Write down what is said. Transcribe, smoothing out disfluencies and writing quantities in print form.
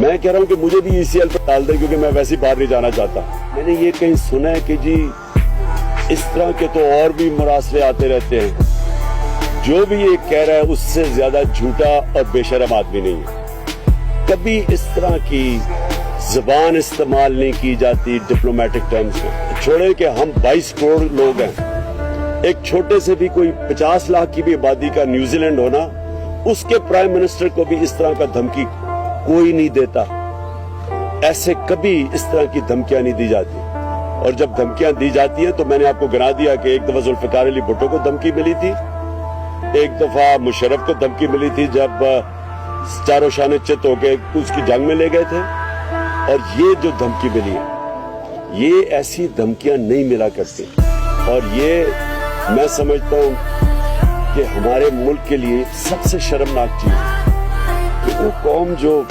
میں کہہ رہا ہوں کہ مجھے بھی ECL پر ڈال دیں کیونکہ میں ویسے باہر نہیں جانا چاہتا. میں نے یہ کہیں سنا ہے کہ جی اس طرح کے تو اور بھی مراسلے آتے رہتے ہیں. جو بھی یہ کہہ رہا ہے اس سے زیادہ جھوٹا اور بے شرم آدمی نہیں ہے. کبھی اس طرح کی زبان استعمال نہیں کی جاتی ڈپلومیٹک ٹرمز میں. چھوڑے کہ ہم 22 کروڑ لوگ ہیں, ایک چھوٹے سے بھی کوئی 50 لاکھ کی بھی آبادی کا نیوزی لینڈ ہونا, اس کے پرائم منسٹر کو بھی اس طرح کا دھمکی کوئی نہیں دیتا. ایسے کبھی اس طرح کی دھمکیاں نہیں دی جاتی. اور جب دھمکیاں دی جاتی ہیں تو میں نے آپ کو گنا دیا کہ ایک دفعہ ذوالفقار علی بھٹو کو دھمکی ملی تھی, ایک دفعہ مشرف کو دھمکی ملی تھی جب چاروں شانے چت ہو کے اس کی جنگ میں لے گئے تھے. اور یہ جو دھمکی ملی ہے یہ ایسی دھمکیاں نہیں ملا کرتی. اور یہ میں سمجھتا ہوں کہ ہمارے ملک کے لیے سب سے شرمناک چیز ہے کہ وہ قوم جو